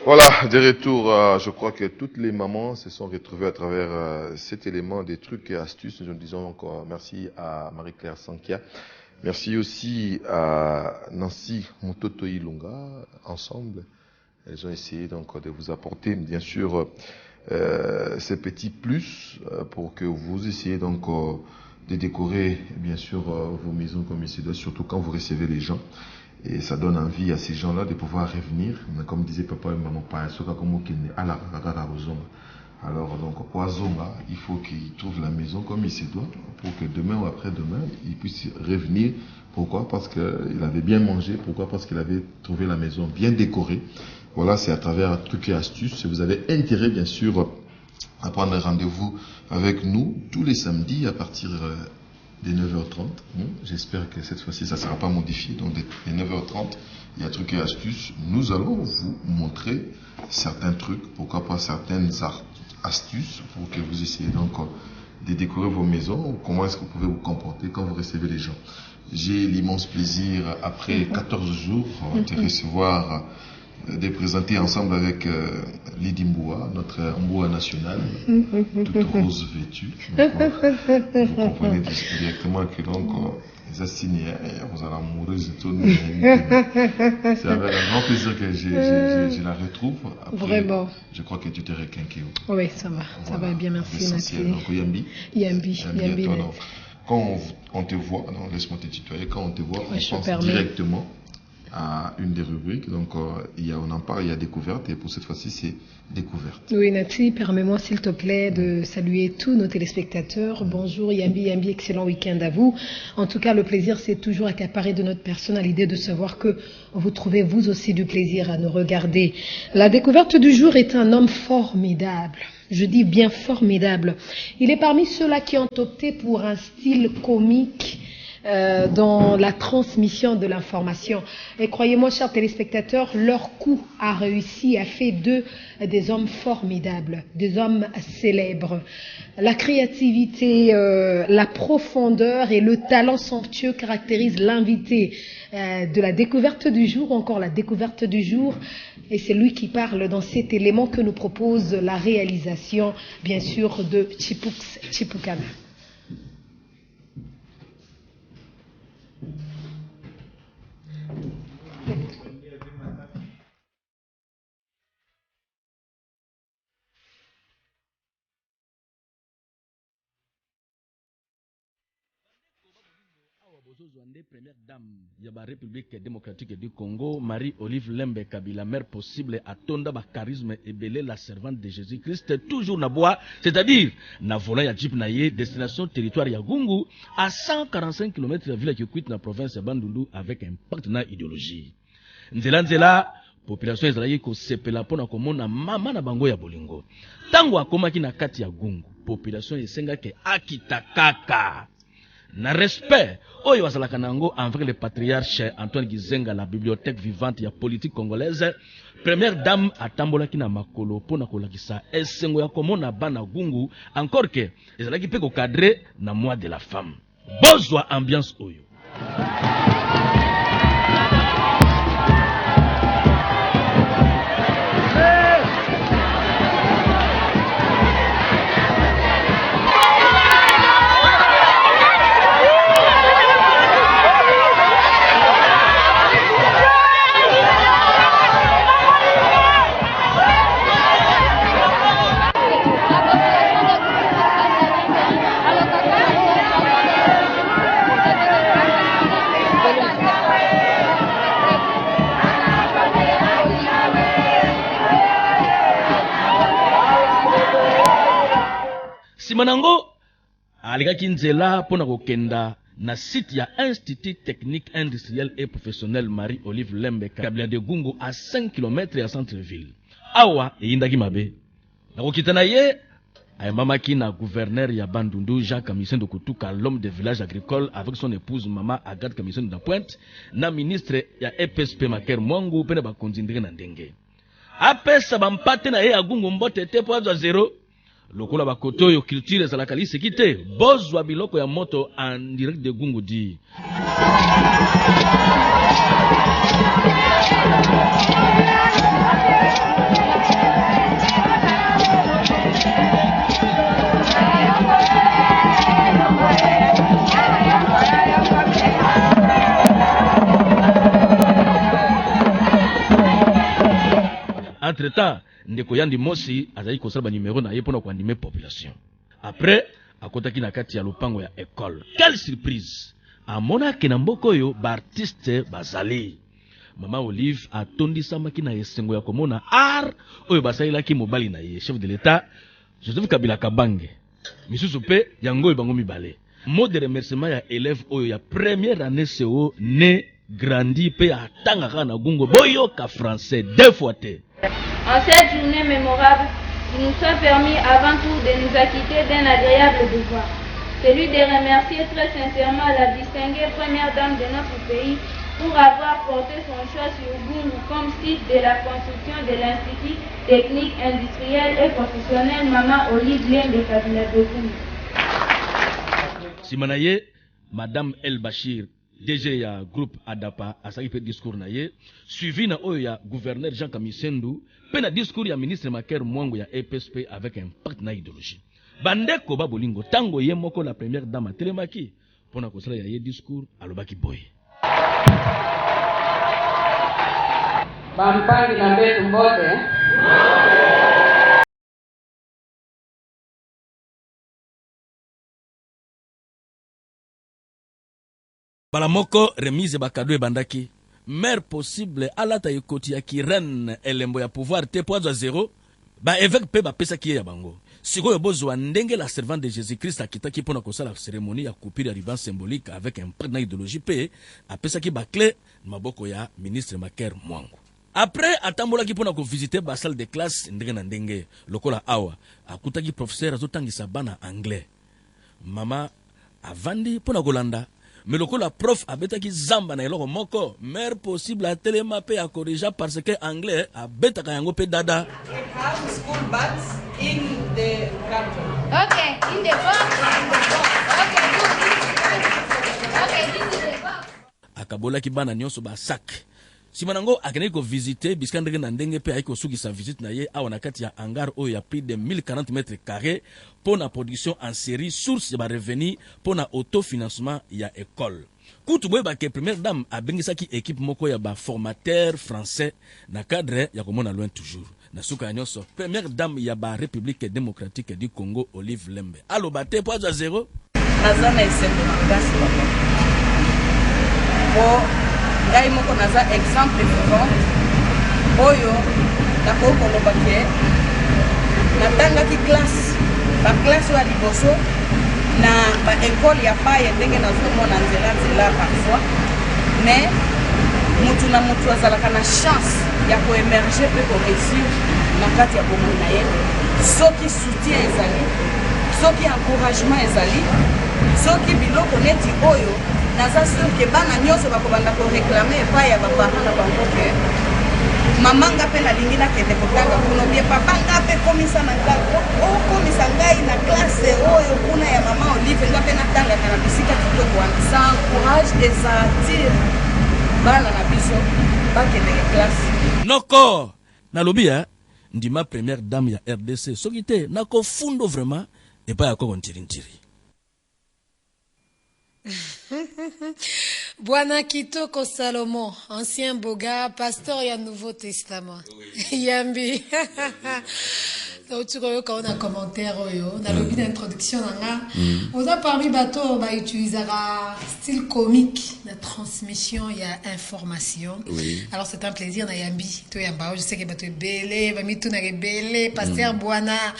Voilà, de retour, je crois que toutes les mamans se sont retrouvées à travers cet élément des trucs et astuces. Nous disons encore merci à Marie-Claire Sankia. Merci aussi à Nancy Mototo Ilunga. Ensemble, elles ont essayé donc de vous apporter, bien sûr, ces petits plus pour que vous essayiez donc de décorer, bien sûr, vos maisons comme il se doit, surtout quand vous recevez les gens. Et ça donne envie à ces gens-là de pouvoir revenir. Comme disait papa et maman, alors donc, Oazonga, il faut qu'il trouve la maison comme il se doit, pour que demain ou après-demain, il puisse revenir. Pourquoi? Parce qu'il avait bien mangé. Pourquoi? Parce qu'il avait trouvé la maison bien décorée. Voilà, c'est à travers trucs et astuces. Si vous avez intérêt, bien sûr, à prendre un rendez-vous avec nous tous les samedis à partir des 9h30. J'espère que cette fois-ci, ça ne sera pas modifié. Donc, dès 9h30, il y a trucs et astuces. Nous allons vous montrer certains trucs, pourquoi pas certaines astuces pour que vous essayiez donc de décorer vos maisons. Comment est-ce que vous pouvez vous comporter quand vous recevez les gens. J'ai l'immense plaisir, après 14 jours, de recevoir, de présenter ensemble avec Lydie Mboua, notre Mboua nationale, toute rose vêtue. Vous comprenez directement que donc, les assignées, vous allez amoureuse et tout. C'est avec un grand plaisir que je la retrouve. Après, vraiment. Je crois que tu t'es requinqué. Oui, ça va. Voilà. Ça va bien, merci. Donc, Yambi. Donc, quand on te voit, laisse-moi te tutoyer, quand on te voit, on pense directement à une des rubriques. Donc, on en parle, il y a découverte, et pour cette fois-ci, c'est découverte. Oui, Nati, permets-moi, s'il te plaît, de saluer tous nos téléspectateurs. Bonjour, Yambi, excellent week-end à vous. En tout cas, le plaisir, c'est toujours accaparé de notre personne à l'idée de savoir que vous trouvez vous aussi du plaisir à nous regarder. La découverte du jour est un homme formidable. Je dis bien formidable. Il est parmi ceux-là qui ont opté pour un style comique dans la transmission de l'information. Et croyez-moi, chers téléspectateurs, leur coup a réussi, a fait d'eux des hommes formidables, des hommes célèbres. La créativité, la profondeur et le talent somptueux caractérisent l'invité de la découverte du jour, encore la découverte du jour. Et c'est lui qui parle dans cet élément que nous propose la réalisation, bien sûr, de Chipukana. Première dame de la République démocratique du Congo, Marie-Olive Lembe Kabila, mère possible à Tonda, charisme et belé, la servante de Jésus-Christ, toujours na bois, c'est-à-dire na vola ya Jeep Naye, destination territoire ya Gungu, à 145 km de la ville qui quitte la province de Bandundu avec un pacte na idéologie. Nzela, population israélienne ko sepela pona komona mama na bango ya bolingo. Tango akomaki na kati ya Gungu, population esenga ke akita kaka. Na respect, oyo azalaka nango envers le patriarche Antoine Gizenga, la bibliothèque vivante ya politique congolaise, première dame atambolaki na makolo pona kolakisa esengo ya komona bana Gungu, encore que ezalaki pe ko cadrer na mois de la femme. Bozwa ambiance oyo. Simanango alikaki nzela pona kokenda na site ya Institut Technique Industriel et Professionnel Marie-Olive Lembe Kabila de Gungu à 5 km ya centre-ville. Awa eyindaki mabe. Na kokita na ye ayambamaki na gouverneur ya Bandundu Jacques Kamisendo Kutuka, l'homme de village agricole avec son épouse maman Agathe Kamisendo da Pointe, na ministre ya EPSP Maker Mwangu pene bakonzindire na ndenge. Apesa bampate na ye ya Gungu mbote te po azwa zéro. Lokola bakoto yo culture ezalaka liseki te, bozwa biloko ya moto en direct de Gungu di. Entre-temps, ndeko Yandi Mosi azali kosala ba numéro na ye pona ko animer population. Après, akotaki na kati ya lopango ya école. Quelle surprise! Amona ke na mboko yo ba artiste bazali. Mama Olive atondisamaki na esengo ya komona art oyo basalelaki mobali na ye, chef de l'État Joseph Kabila Kabange. Misusu pe yango ebango mibale. Mot de remerciement ya élève oyo ya première année CO né grandi pe atangaka na gungo boyo ka français deux fois te. En cette journée mémorable, il nous soit permis avant tout de nous acquitter d'un agréable devoir, celui de remercier très sincèrement la distinguée première dame de notre pays pour avoir porté son choix sur Gungu comme site de la construction de l'Institut technique industriel et professionnel Maman Olive Lembe Kabila Gungu. Simanaye, Madame El Bachir, DG ya groupe ADAPA, asaki pe discours na ye, suivi na oyo ya gouverneur Jean Kamisendu, pe na discours ya ministre Maker Mwango ya EPSP avec impact na idéologie. Bandeko ba bolingo, tango ye moko la première dame a telemaki, pona kosala ya ye discours, alobaki boye. Bampangi na betu mbote. Balamoko remise bakado bandaki. Mère possible alata yekoti ya kirene elembo ya pouvoir te poids zéro. Ba évêque pe ba pesa ki ya bango. Sikoyo bozwa ndenge la servante de Jésus-Christ akitaki pona kosala la cérémonie ya coupure ya ruban symbolique avec un peu d'idéologie pe apesa ki ba clé maboko ya ministre Maker Mwango. Après atambola ki pona ko visiter ba salle de classe ndenge na ndenge lokola awa akutaki professeur azotangisa bana anglais. Mama avandi pona kolanda. Mais le la prof a bêta qui zamba na eloko moko, mère possible a telema pe a corrija parce que anglais a bêta kayango pe dada. We have school bags in the carton. Okay, in the box. Okay, this is the box. Akabola ki bana nyonso ba sac. Simanango akene ko visiter biskandenge na ndenge pe aiko suki sa visite na ye awa na kati ya hangar oyo ya plus de 1040 mètres carrés pour la production en série source ya revenu pour na autofinancement ya école. Kutu boye ba ke première dame a bengisaki équipe moko ya ba formateur français na cadre ya komona loin toujours. Na suka nyonso première dame ya ba République démocratique du Congo Olive Lembe. Allo bate poids à zéro. Nazana esendo na kasi baba. Bo ngai moko naza exemple vivant oyo nakoko koloba ke natangaki classe ba classe wa liboso na ba école ya paye ndenge nazomona nzela parfois mais mutu na mutu azalaka na chance ya koemerger pe koréussir na kati ya bomoi na ye soki soutien ezali soki encouragement ezali soki biloko neti oyo naza sûr que bana nyonso bakobanda ko réclamer epai ya baparent na bango ke mama nga mpe nalingi nakende kotanga kuno bie papa nga mpe komisa na ngai okomisa ngai na classe oyo kuna ya mama Olive nga mpe natangaka na bisika kitoko wana ça encourage et ça attire bana na biso bakendeke classe Noko nalobi ya ndima première dame ya RDC soki te nakofundo vraiment epai ya koko ntirintiri. Bwana Kitoko Salomon, ancien boga, pasteur ya Nouveau Testament. Oui. Yambi. Donc tu vois quand on a commentaire on a le but d'introduction on a parmi bateau va utiliser style comique la transmission il y a information. Oui. Alors c'est un plaisir na Yambi. To Yamba, je sais que bateau belé, va mi tout na belé, pasteur Bwana,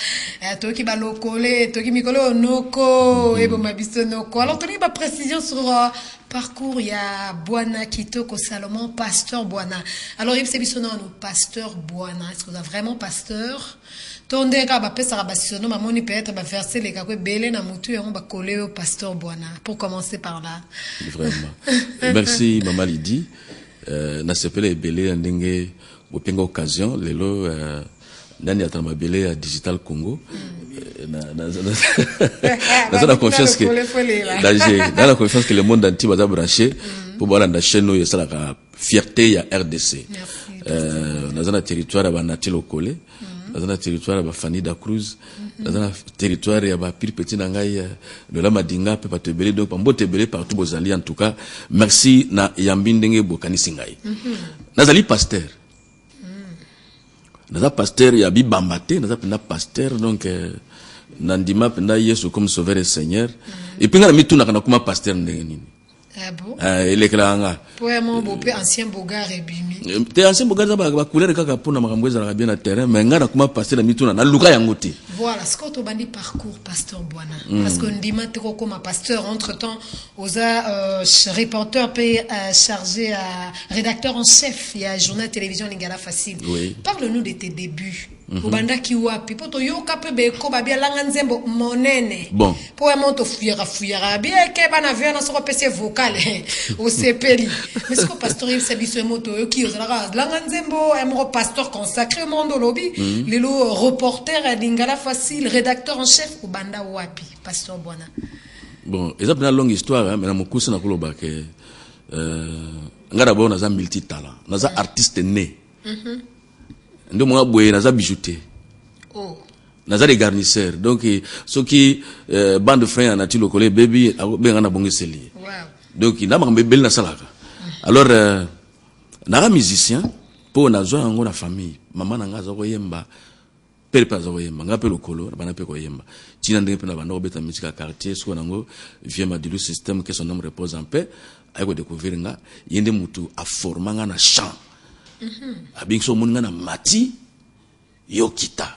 to ki ba lokole, to ki mi kole onoko et bon ma biso noko. Alors tu ba précision sur parcours il y a Bwana Kitoko Salomon, pasteur Bwana. Alors il s'est mis son nom pasteur Bwana. Est-ce que vous êtes vraiment pasteur? Tondeka ba pesa ba sisono mamoni peut-être ba verser les kakwe belé na mutu on ba coller au pasteur Bwana pour commencer par là. Vraiment. Merci Maman Lydie. Na sepele belé ndenge bopenga occasion lelo nani atama belé à Digital Congo. Dans la confiance que dans la confiance que le monde entier va brancher pour voir la chaîne où il y a la fierté ya RDC. dans un territoire à Natilo Kole, dans un territoire à Fanny da Cruz, dans un territoire à Pire Petit Nangaï, de la Madinga, peut pas te belé, donc pas te belé partout vos alliés en tout cas. Merci na Yambindenge Bokani Singaï. Nazali pasteur. Naza pasteur ya bi bambate, naza pena pasteur donc nandima pena Yesu comme sauveur et Seigneur. Et puis ngana mituna kana kuma pasteur ndenge nini. Ah bon? Il est clair. Pour mon beau-père, ancien bogar et bimi. T'es ancien bogar, ça va couler kaka pour na makamboza la bien à terrain, mais ngana kuma pasteur na mituna na luka yangote. Voilà, ce qu'on bandi parcours pasteur Bwana. Parce qu'on dit maintenant comme pasteur entre-temps aux reporter chargé à rédacteur en chef, il y a journal télévision Lingala Facile. Oui. Parle-nous de tes débuts. Obanda kiwapi poto yoka pe be ko babia langa nzembo monene. Bon. Po monto fuyara bien ke bana vena so pese vocal au sepeli. Mais ce que pasteur il s'habille moto qui ozala langa nzembo un pasteur consacré mondo lobby lelo reporter Lingala Facile rédacteur en chef Obanda wapi pasteur Bwana. Bon, eza une longue histoire hein, mais na mokusi na koloba ke ngara bona za multi talent, naza artiste né. Ndo mwa boye naza bijoutier. Oh. Naza des garnisseurs. Donc ceux qui bande frère na tilo kole baby benga na bongeseli. Wow. Donc na makambe bel na salaka. Alors na musicien pour na zo ngo na famille. Maman na ngaza ko yemba. Père pas zo yemba, nga pe lokolo bana pe ko yemba. Tina ndenge pe na bana obeta musique à quartier so nango vient madilu système que son homme repose en paix. Ay ko découvrir nga yende mutu a forma nga na chant. Abingso munga na mati yo kita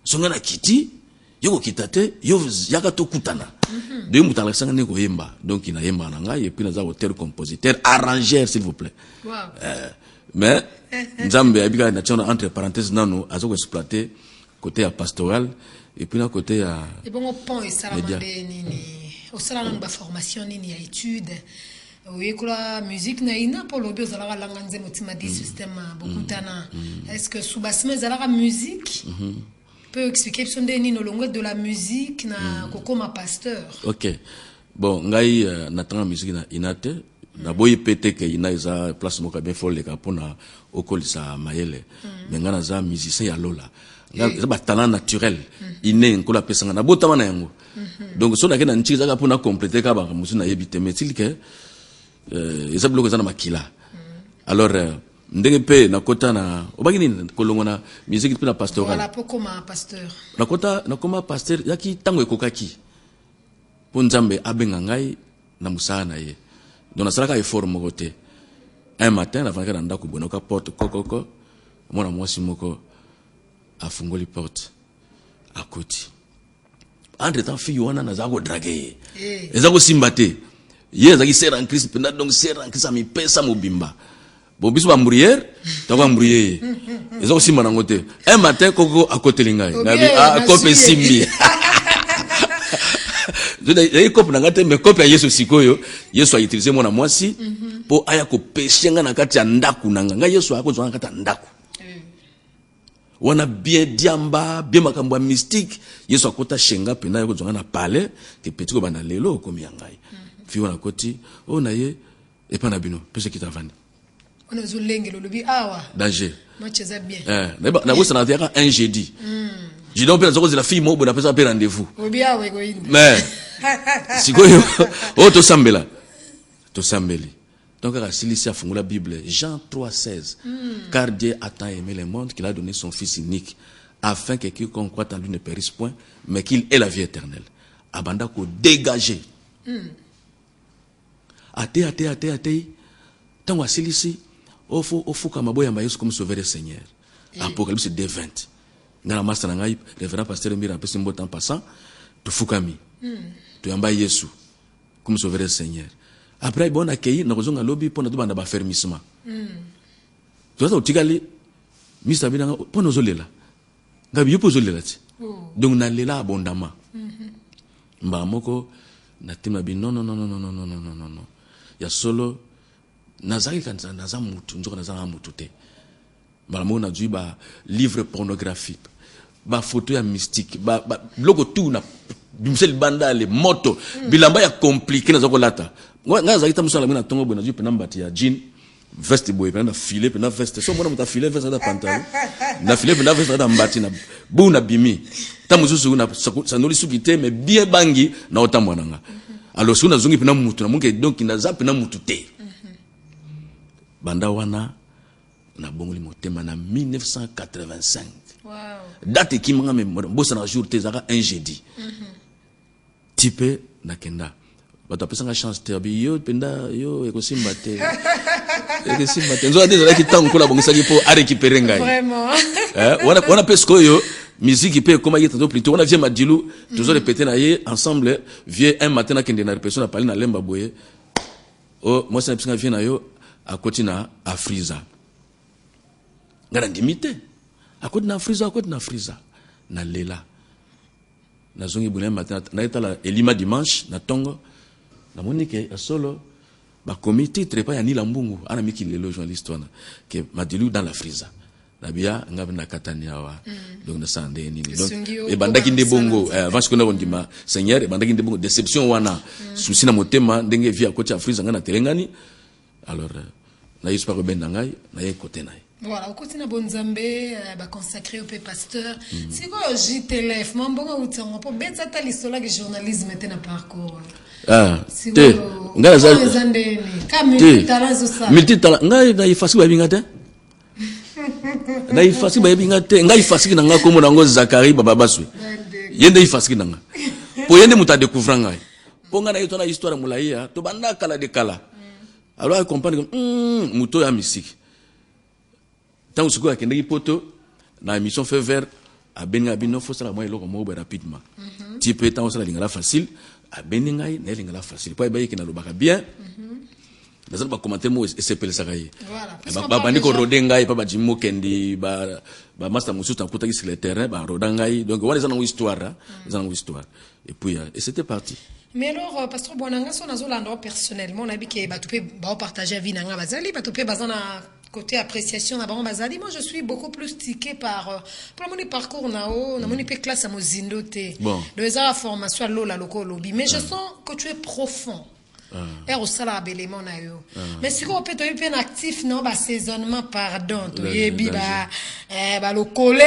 songa na kiti yo kitate yo yaka to kutana de mutala sanga ne ko yemba donc ina yemba na ngai et puis naza auteur compositeur arrangeur s'il vous plaît. Wow. Mais nzambe abika na tchona entre parenthèses nano azo exploiter côté à pastoral et puis na côté à et bon pont et ça la nini au sala na formation nini ya étude. Oui, la musique naïna pour le bio zala langa nzemo timadi système beaucoup tana. Est-ce que sous basme zala musique peut expliquer son deni no longue de la musique na koko ma pasteur. OK. Bon, ngai natanga musique na inate na boyi pété que ina isa place moka bien folle ka pona okolisa mayele. Mais ngana za musicien ya lola. Nga ba talent naturel. Iné nkola pesanga na botama na yango. Donc so na kena nchiza ka pona compléter ka ba musina yebite mais til que ils ont bloqué ça dans ma kila. Alors, ndenge pe na kota na obaki ni kolongo na musique pe na pastoral. Voilà pourquoi ma pasteur. Na kota na koma pasteur yaki tango ekokaki. Po nzambe abenga ngai na musana na ye. Donc na salaka effort mo côté. Un matin la vanaka nda ko bonoka porte kokoko. Mwana mwasi moko afungoli porte akoti. Entre temps fille wana na zako draguer. Ezako simbate. Yes, qui sert en Christ, pendant donc sert en Christ, mi pesa mobimba. Bon, biso ba mbrière, ta ba mbrier. Ils ont aussi manangote. Un matin, koko à côté lingai. Na bi a kope simbi. Je dis, kope na ngate me kope ya Yesu sikoyo. Yesu a utilisé mon amwasi pour aya ko péché nga na kati ya ndaku nanga. Nga Yesu a ko zwa kati ya ndaku. Wana bien diamba, bien makambo mystique. Yesu akota shenga pena ya ko zwa na palais ke petit ko bana lelo ko miyangai. Fiwa na koti o na ye et pas na bino pese kita vandi on a zulenge lo lobi awa danger macheza bien na bossa na teka un jeudi je donc pe na la fille mo bona pesa pe rendez-vous obi awe go inde mais sikoyo o to sambeli donc à silisi afungula Bible Jean 3:16 car Dieu a tant aimé le monde qu'il a donné son fils unique afin que quiconque croit en lui ne périsse point mais qu'il ait la vie éternelle abanda ko dégager Ate. Tant à celui-ci, au faut comme boya maïs comme sauveur et Seigneur. Apocalypse 2:20. Dans la master nangai, révérend pasteur Mira pesi mbo temps passant, tu fukami. Tu yamba Yesu comme sauveur et Seigneur. Après bon accueilli na kozonga lobby pour na to banda ba fermissement. Tu vois otigali Mr. Binanga pour nous olela. Ngabi yopo olela ti. Donc na lela abondamment. Mba moko na tima bi non. Ya solo nazaki kanza naza mutu nzoka naza mutu te malamu na dui ba livre pornographique ba photo ya mystique ba logo tout na bimsel banda le moto bilamba ya compliqué na zako lata nga zaki tamusala mina tongo bona dui pena mbati ya jean veste boy na filet na veste so mona muta filet veste na pantalon na filet na veste na mbati na buna bimi ta mususu na sanoli sukite mais bien bangi na otamwa nanga alors suna zungi pina mutu na munke donc na zapi na mutu te banda wana na bongoli motema na 1985 wow date qui m'a même bossa na jour te zaka un jeudi type na kenda bato apesanga chance te yo penda yo ekosimba te ekosimba te nzo déjà ki tango kola bongisaki po a récupérer ngai vraiment wana pesco yo musique pe comme yeta to plutôt on a vient madilu toujours répéter na ye ensemble vieux un matin na kende na personne a parlé na lemba boye oh moi ça vient na yo à côté na Afriza ngana ndimité à côté na Afriza na lela na zongi buna matin na etala elima dimanche na tongo na monique solo ba comité très pas ya ni lambungu ana miki lelo journaliste wana que madilu dans la Afriza na bia ngabe na katania wa donc na sande nini donc e bandaki nde bongo avant que na ondima seigneur e bandaki nde bongo déception wana souci na motema ndenge via côté Afriza ngana telengani alors na yispa ko bendangai na ye côté naye. Voilà, au côté na bonzambe ba consacré au pasteur. C'est quoi JTLF mambonga utango po betsa ta lisola que journalisme était na parcours. Te ngala za zandeni kama multitalent ça. Multitalent ngai na ifasi ba binga te. Na ifasi ba binga te ngai ifasi na nga komo na ngo Zakari baba baswe. Yende ifasi na nga. Po yende muta découvrir ngai. Po nga na yito na histoire mulaia to banda kala de kala. Alors comprendre muto ya musique. Tant que je suis poto, dans l'émission Feu Vert, à Beningabino, il faut savoir moi rapidement. Tu peux être en lingala facile, à Beningay, n'est lingala facile. Pas qu'il n'a pas bien. Dans un commentaire, moi, et c'est pour le sagaï. Voilà. Bah, Baniko Rodengai, pas Jimmo Kendi, bah, Master Moussou, t'as coupé sur le terrain, bah, Rodengai. Donc, voilà, ils ont une histoire, ils ont une histoire. Et puis, et c'était parti. Mais alors, pasteur Bonanga, son azolando personnellement, on a dit que tu peux partager vie nanga bazali, tu peux bazana côté appréciation na bazali. Moi, je suis beaucoup plus tiqué par pour mon parcours nao, na mon classe à mozindo te. Bon. De la formation à lola loko lobby, mais je sens que tu es profond. Et au salaire belément na yo. Mais si on peut te être actif non ba saisonnement pardon, to yebi ba lo collé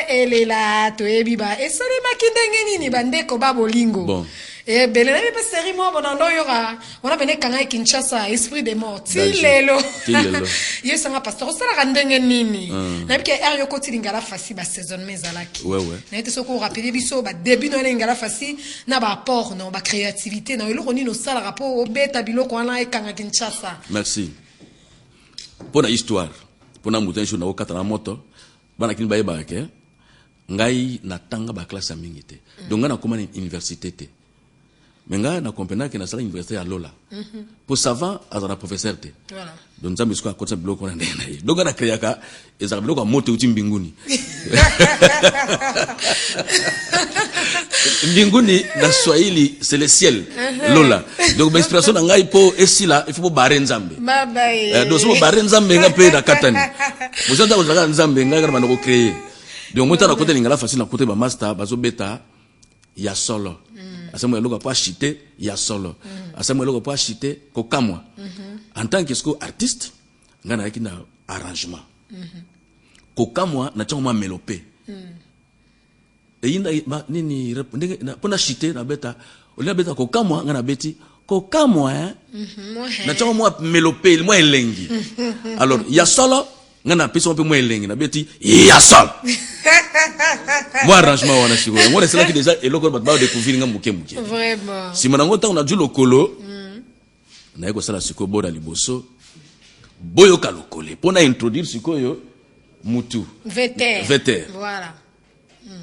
et les là to yebi ba et ça les makindenge nini bande ko ba bolingo. Bon. Et belé na pas série moi bonando yora. On a venu kanga Kinshasa esprit de mort. Tilelo. Yo sanga pasteur ça la randenge nini. Na bi ke er yo koti lingala fasi ba saisonnement ezalaki. Ouais ouais. Na ete soko rappeler biso ba début no lingala fasi na ba apport non ba créativité na yo ni no sala rapport au beta biloko wana e kanga Kinshasa. Merci. Pour la histoire, pour na mutan na okata na moto, bana kin baye ba ke ngai na tanga ba classe mingite. Donc na koma université te. Mais nga na comprenant que na sala université à Lola. Pour savant azana professeur te. Voilà. Donc nzambe siko akotsa biloko na ndena. Donc na créaka ezaka biloko moto uti mbinguni. Mbinguni na Swahili c'est le ciel. Lola. Donc l'inspiration ngai po esila il faut bare nzambe. Bye. Donc so bare nzambe nga pe na katani. Muzanda kozaka nzambe nga kana ko créer. Donc moi na côté lingala facile na côté ba master bazo beta ya solo. Asemwe loko pa chité ya solo. Asemwe loko pa chité ko kamwa. En tant que artiste, ngana yaki na arrangement. Ko kamwa na chama mélopé. Et inda nini na pona chité na beta, olia beta ko kamwa ngana beti ko kamwa na chama moi mélopé moi elengi. Alors ya solo ngana pesa un peu moins elengi na beti ya solo. Moi arrangement wana siko moi c'est là que déjà et loko ba découvrir nga muke vraiment si manango ta on a dû lokolo na yeko sala siko boda liboso boyo ka lokole pona introduire siko yo mutu veter voilà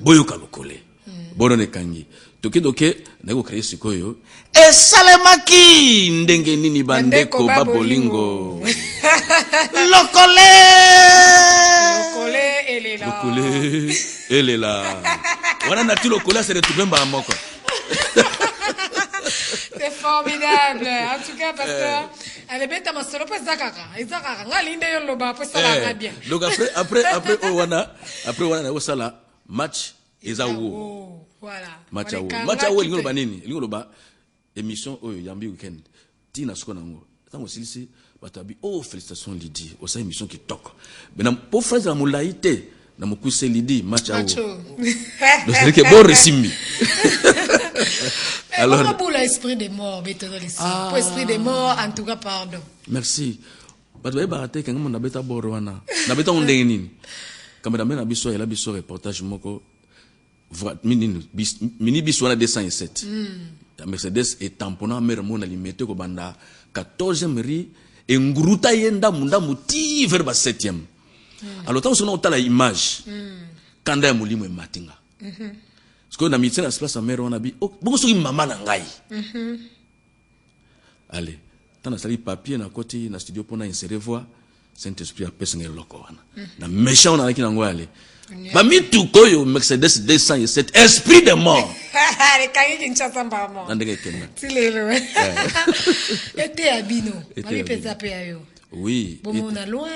boyo ka lokole bono ne kangi tokidoke na yeko créer siko yo esalemaki ndenge nini bandeko babolingo lokole elle est là. Voilà, na tu le coller, c'est de tout bien moko. C'est formidable. En tout cas, pasteur, elle est bête à ma solo pas zakaka. Zakaka, ngalinde yo loba pour ça la bien. Donc après wana na osala match ezawo. Voilà. Match awo lingo ba nini? Lingo ba émission yambi weekend. Tina soko nango. tant aussi ici batabi oh félicitations Lydie au sein émission qui toque mais pour phrase la moulaïté na mukuse Lydie macho c'est que bon récimi alors pour l'esprit des morts pour esprit des morts en tout cas pardon merci batabi baraté quand on a beta borwana na beta on nini cameraman na biso ela biso reportage moko mini biso na 207 la Mercedes est tamponnant mer mona limité ko banda 14e rue et nguruta yenda munda muti vers ba 7e alors tant on a la image kanda ya mulimo matinga parce que na mitena place à mer on a bi bongo soki mama na ngai allez tant na sali papier na côté na studio pona insérer voix Saint-Esprit a pesé loko wana na méchant on a qui na ngwale ba mitu koyo Mercedes 207 esprit de mort oui bon on a loin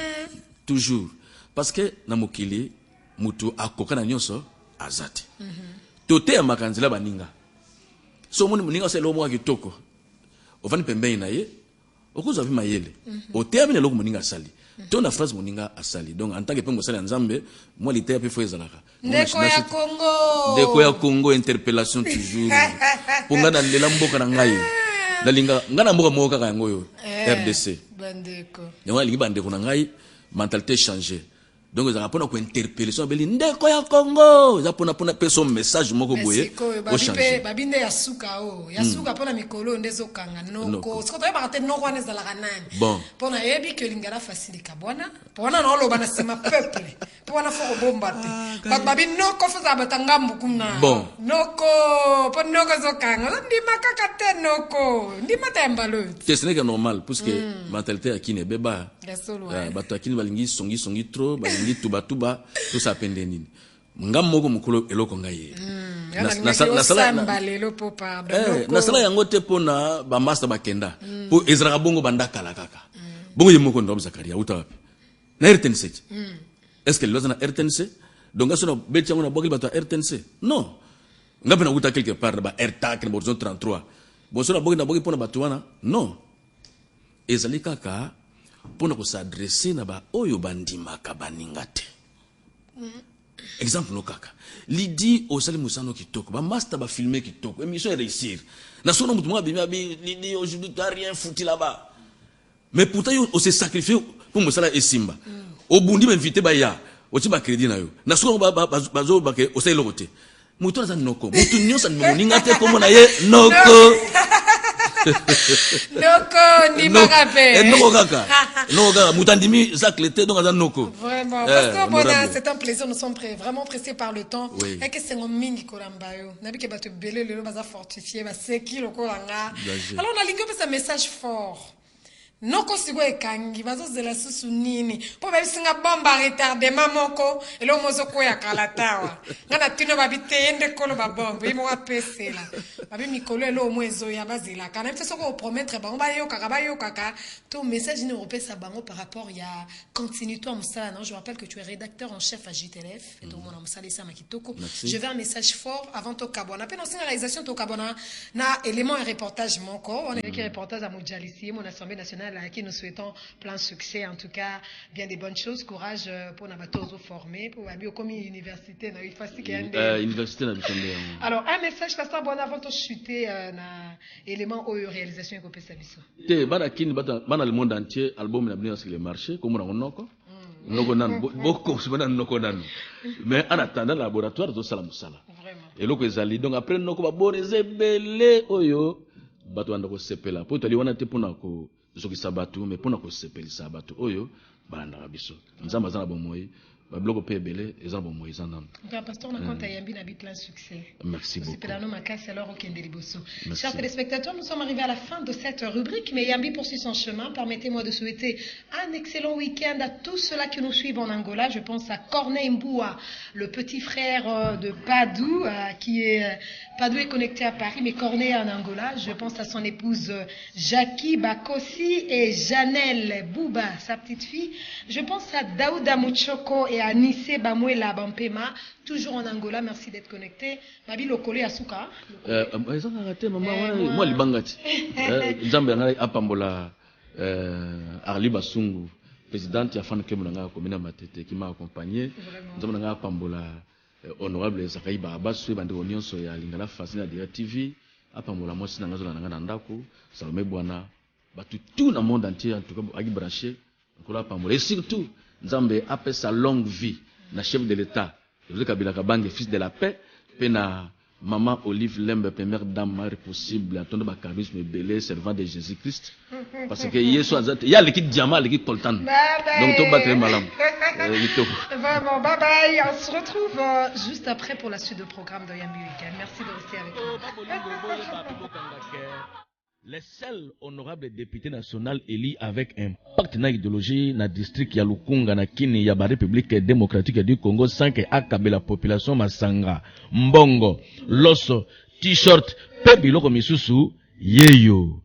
toujours parce que na mokili mutu akoka na nyonso azati tote ya makanzila baninga so moni muninga se lo mwa kitoko ovani pembeni na ye okuza vi mayele ote amene lo muninga sali to na phrase muninga asali donc en tant que pengo sali nzambe moi lité pe fo ezalaka ndeko ya Congo interpellation toujours ponga na lela mboka na ngai dalinga ngana mboka moka ka ngoyo RDC bandeko nyama lingi bandeko na ngai mentalité changer donc za rapona ko interpellation beli ndeko ya Congo za pona peso message moko boye o changer babinde ya suka pona mikolo ndezo kanga noko siko to ba te noko ane za la kanani bon pona yebi ke lingala facilika bona pona no lo bana sima peuple pona fo bomba te babi noko fa ba tangambu kuna bon noko pona noko zo kanga ndi makaka te noko ndi matemba lo ce n'est que normal parce que mentalité ya kine beba bato akini balingi songi trop balingi tuba tout ça pende nini ngam moko mukolo eloko ngai na sala yango te pona ba master bakenda po ezra bongo banda kala kaka bongo yemoko ndo Zakaria uta wapi na RTNC est-ce que loza na RTNC donc asona beti yango na bokili bato RTNC non ngape na uta quelque part ba RTAC na horizon 33 bon sona bokili na bokili pona bato wana non ezali kaka pona ko s'adresser na ba oyo bandimaka baninga te exemple no kaka Lydie osali musano kitoko ba master ba filmer kitoko émission est réussir na sono mutu mwa Lydie aujourd'hui t'as rien foutu là-bas mais pourtant on s'est sacrifié pour musala esimba obundi m'inviter ba ya oti ba crédit na yo na sono bazo ba ke osali lokote mutu na noko mutu nyonsa moninga te komo na ye noko noko ni magape noko kaka noko mutandimi zaklete donc azan noko vraiment parce que bon c'est un plaisir nous sommes vraiment pressés par le temps et que c'est mingi kolambayo nabi ke bato belé le baza fortifié ba seki lokolanga alors on a linké un message fort noko sigo ekangi bazo zela susu nini po ba bisinga bomba retardement moko elo mozo ko ya kalatawa ngana tino ba bitende kolo ba bomba imo wa pesela babi mikolo elo mwezo ya bazela kana mfeso ko promettre bango ba yo kaka to message ni européen bango par rapport ya continue toi musala non je rappelle que tu es rédacteur en chef à JTLF et donc mon musala ça makitoko je veux un message fort avant to kabona pe non c'est réalisation to kabona na élément et reportage moko on est qui reportage à Mojalisi mon assemblée nationale à qui nous souhaitons plein succès, en tout cas, bien des bonnes choses, courage pour nous former, pour aller comme université, université. Alors, un message, pasteur, bon avant de chuter, na élément ou réalisation et sabiso. Te, bana le monde entier, album n'a bien sur le marché, comme on a noko nan beaucoup c'est noko nan mais en attendant laboratoire de salam sala et loko ezali donc après noko ba boreze belé oyo bato anda ko sepela po tali wana te pona ko zoki sabatu mais pona ko sepeli sabatu oyo banda biso nzamba zana bomoyi ba bloko pe belé ezana bomoyi zana pasteur na compte yambi na bi plein succès merci beaucoup c'est là ma casse alors au Kendeli Bosso chers téléspectateurs nous sommes arrivés à la fin de cette rubrique mais Yambi poursuit son chemin permettez-moi de souhaiter un excellent week-end à tous ceux-là qui nous suivent en Angola je pense à Corneille Mboua le petit frère de Padou qui est Padou est connecté à Paris mais Corneille en Angola je pense à son épouse Jackie Bakosi et Janelle Bouba sa petite fille je pense à Daouda Mouchoko et à Nissé Bamouela Bampema toujours en Angola merci d'être connecté Mabi Lokole Asuka ils ont raté maman moi libangati nzambe ngala apambola Arli Basungu, présidente Yafan Kemulanga Komina Matete, qui m'a accompagné. Nous avons Pambola, honorable Zakaï Barabasou, Bandonion Soya, Lingala Fasina de TV, à Pambola Mossi Nangazo Nanganandako, Salomé Bouana, tout le monde entier, en tout cas, Agi Branché, Pambola. Et surtout, Nzambe appelle sa longue vie, na chef de l'État, José Kabila Kabange, fils de la paix, Pena. Maman Olive Lembe, première dame, mari possible, à ton charisme belé, servant de Jésus-Christ. Parce que il y a l'équipe diamant, l'équipe coltan. Donc, tout va très mal. Vraiment, bye bye. On se retrouve juste après pour la suite du programme de Yambi Weekend. Merci de rester avec nous. Les seuls honorables députés nationaux élus avec un pacte na idéologie na district ya Lukunga na Kini ya ba République démocratique du Congo sans que akabe la population masanga mbongo loso t-shirt pe biloko misusu yeyo.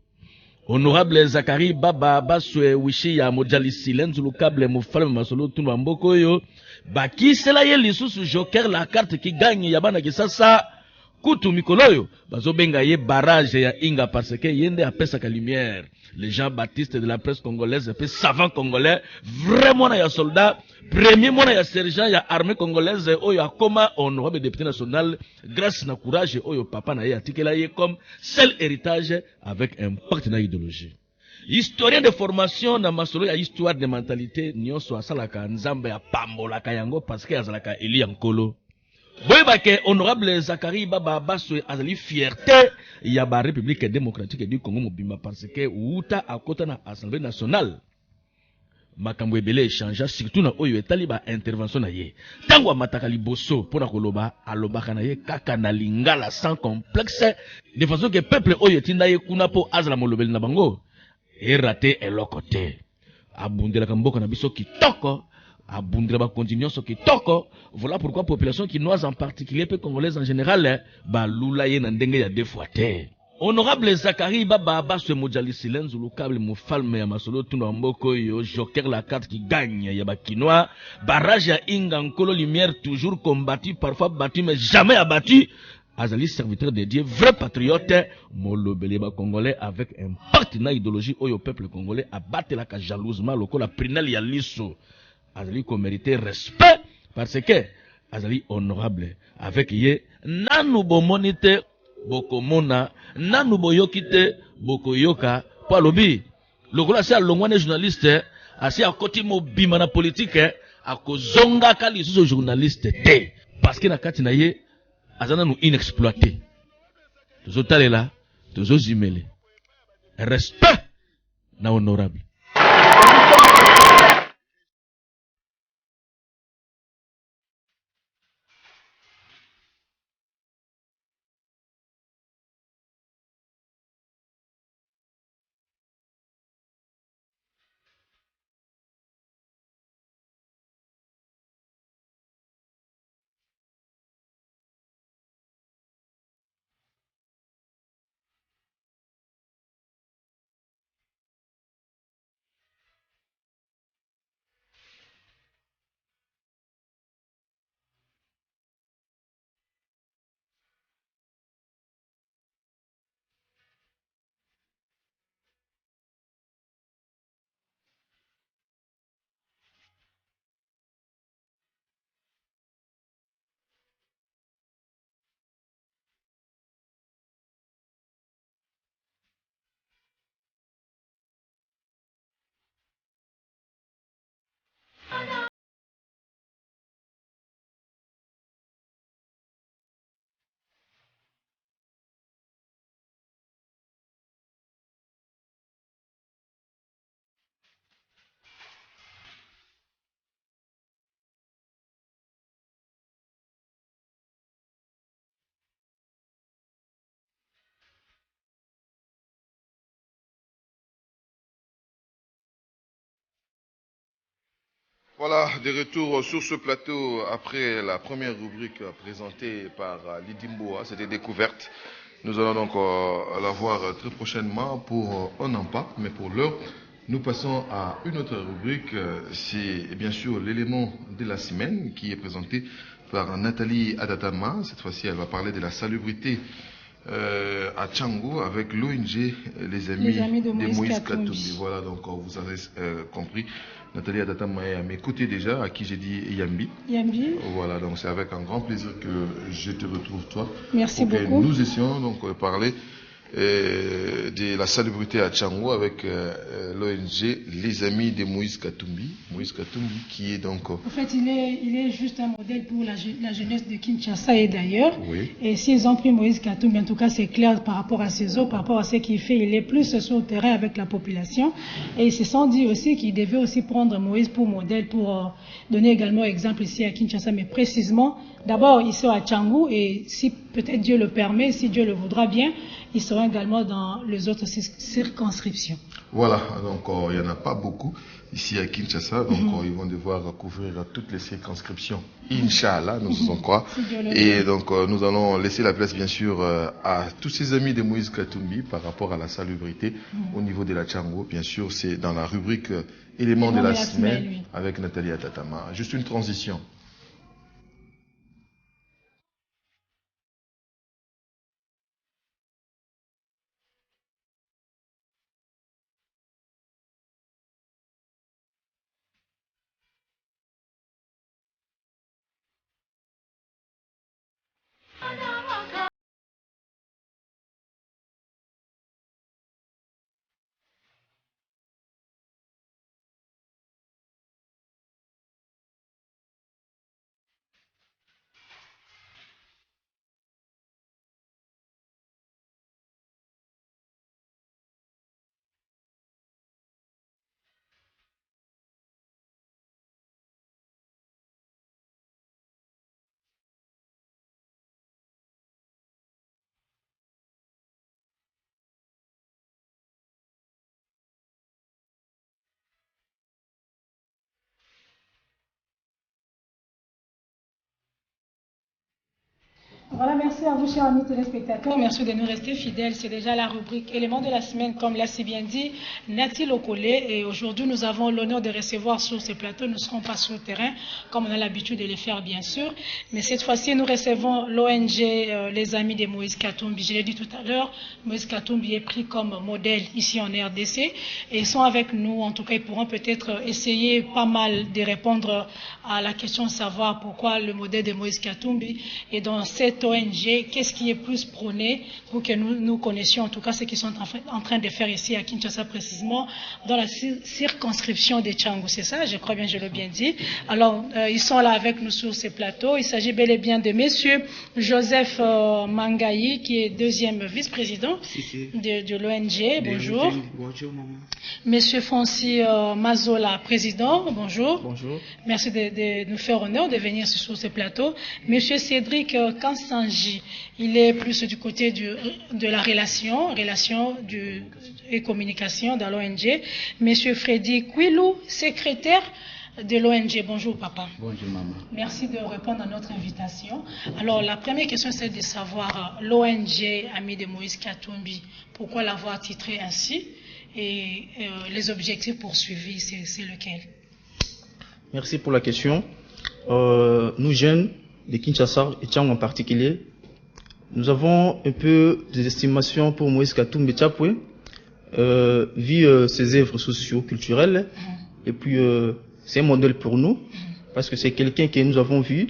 Honorable Zakari Baba Baswe Wishi ya Mojali Silenzu Lukable Mufalme Masolo Tunu Mboko yo baki sela ye lisusu joker la carte qui gagne ya bana kisasa kutu mikoloyo bazobenga ye barrage ya Inga parce que yende apesa ka lumière. Les Jean-Baptiste de la presse congolaise pe savant congolais vraiment ya soldat premier mona ya sergent ya armée congolaise oyo akoma honorable député national grâce na courage oyo papa na ye atikela ye comme seul héritage avec un pacte na idéologie. Historien de formation na masolo ya histoire de mentalité nyonso asalaka nzambe ya pambola kayango parce que azalaka eli yankolo. Boyebake honorable Zakari Baba Baswe azali fierté ya ba République démocratique du Congo mobimba parce que uta akota na Assemblée nationale. Makambo ebele échangea surtout na oyo etali ba intervention na ye. Tango amataka liboso pona koloba alobaka na ye kaka na lingala sans complexe de façon que peuple oyo etinda ye kuna po azala molobeli na bango e raté eloko te. Abundelaka mboka na biso kitoko. Abundra continuons ce qui toko. Voilà pourquoi population quinoise en particulier peu congolaise en général ba lulaye na ndenge ya deux fois te. Honorable Zakari Baba Baswe Mojali Silenzu Lukable Mufalme ya Masolo Tunu Mboko yo joker la carte qui gagne ya ba quinois barrage ya Inga Nkolo lumière toujours combattu parfois battu mais jamais abattu. Azali serviteur de Dieu vrai patriote molobele ba congolais avec un partenaire idéologie oyo peuple congolais abattre la ka jalousement lokola prinel ya liso. Azali ko mériter respect parce que azali honorable avec ye nanu bomonite bokomona nanu boyokite bokoyoka po alobi lokola se alongwane journaliste asi akoti mobima na politique akozonga kali suso journaliste te parce que na kati na ye azana nu inexploité tozo talela tozo zimele respect na honorable. Voilà, de retour sur ce plateau après la première rubrique présentée par Lidimboa, c'était Découverte. Nous allons donc la voir très prochainement pour On en parle, mais pour l'heure, nous passons à une autre rubrique. C'est bien sûr l'élément de la semaine qui est présenté par Nathalie Adatama. Cette fois-ci, elle va parler de la salubrité à Tchangou avec l'ONG les amis de Moïse Katumbi. Voilà, donc vous avez compris. Nathalie Atatama est à mes côtés déjà, à qui j'ai dit Yambi. Yambi. Voilà, donc c'est avec un grand plaisir que je te retrouve toi. Merci beaucoup. Que nous essayons donc parler de la salubrité à Tchangou avec l'ONG Les Amis de Moïse Katumbi. Moïse Katumbi qui est donc... En fait, il est juste un modèle pour la jeunesse de Kinshasa et d'ailleurs. Oui. Et s'ils ont pris Moïse Katumbi, en tout cas c'est clair par rapport à ses eaux, par rapport à ce qu'il fait, il est plus sur le terrain avec la population. Et ils se sont dit aussi qu'ils devaient aussi prendre Moïse pour modèle, pour donner également exemple ici à Kinshasa, mais précisément, d'abord ici à Tchangou, et si peut-être Dieu le permet, si Dieu le voudra bien, ils seront également dans les autres circonscriptions. Voilà, donc il n'y en a pas beaucoup ici à Kinshasa, donc ils vont devoir couvrir toutes les circonscriptions. Inch'Allah, nous faisons croire. Et donc nous allons laisser la place bien sûr à tous ces amis de Moïse Katumbi par rapport à la salubrité au niveau de la Tchangou. Bien sûr, c'est dans la rubrique éléments de la semaine oui. Avec Nathalie Atatama. Juste une transition. Voilà, merci à vous, chers amis téléspectateurs. Merci de nous rester fidèles. C'est déjà la rubrique éléments de la semaine, comme l'a si bien dit Nati Lokole. Et aujourd'hui, nous avons l'honneur de recevoir sur ce plateau. Nous ne serons pas sur le terrain, comme on a l'habitude de le faire, bien sûr. Mais cette fois-ci, nous recevons l'ONG Les Amis de Moïse Katumbi. Je l'ai dit tout à l'heure, Moïse Katumbi est pris comme modèle ici en RDC. Et ils sont avec nous. En tout cas, ils pourront peut-être essayer pas mal de répondre à la question de savoir pourquoi le modèle de Moïse Katumbi est dans cette ONG, qu'est-ce qui est plus prôné pour que nous connaissions en tout cas ce qu'ils sont en train de faire ici à Kinshasa précisément dans la circonscription de Tchangou, c'est ça, je crois bien, je l'ai bien dit. Alors, ils sont là avec nous sur ce plateau. Il s'agit bel et bien de monsieur Joseph Mangaï, qui est deuxième vice-président de l'ONG. Bonjour. Bonjour, maman. Monsieur Francis Mazola, président. Bonjour. Bonjour. Merci de nous faire honneur de venir sur ce plateau. Monsieur Cédric Kansanji, il est plus du côté de la relation et communication dans l'ONG. Monsieur Freddy Quilou, secrétaire de l'ONG. Bonjour, papa. Bonjour, maman. Merci de répondre à notre invitation. Alors, la première question, c'est de savoir l'ONG Amis de Moïse Katumbi, pourquoi l'avoir titré ainsi et les objectifs poursuivis, c'est lequel? Merci pour la question. Nous, jeunes de Kinshasa et Tchangou en particulier, nous avons un peu des estimations pour Moïse Katumbi Tchapwe, vu ses œuvres socio-culturelles, et puis c'est un modèle pour nous, parce que c'est quelqu'un que nous avons vu